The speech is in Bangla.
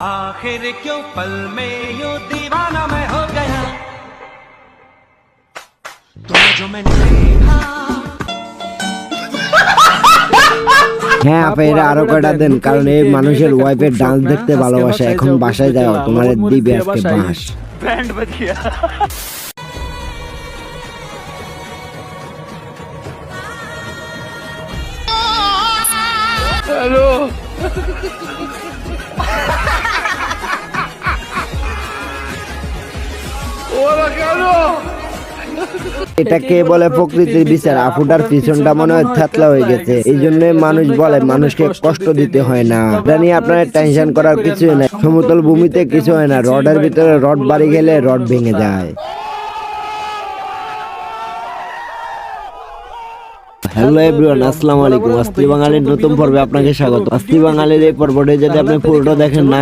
आखिर क्यों पल में यूं दीवाना मैं हो गया तुम्हें जो मैंने देखा হ্যাঁ আপা এরা আরো কয়টা দেন, কারণ এই মানুষের ওয়াইফের ডান্স দেখতে ভালোবাসে। এখন বাসায় যাও, তোমার দিবে আজকে বাঁশ। बैंड बज गया এটা কে বলে প্রকৃতির বিচার? আফুটার পিছনটা মনে হয় থেতলা হয়ে গেছে, এই জন্য মানুষ বলে মানুষকে কষ্ট দিতে হয় না। এটা নিয়ে আপনার টেনশন করার কিছুই নাই। সমতল ভূমিতে কিছু হয় না, রডের ভিতরে রড বাড়ি গেলে রড ভেঙে যায়। হ্যালো এভরিওয়ান, আসসালামু আলাইকুম। আস্তি বাঙালির নতুন পর্বে আপনাকে স্বাগত। আস্তি বাঙালির এই পর্বটি যদি আপনি পুরোটা দেখেন না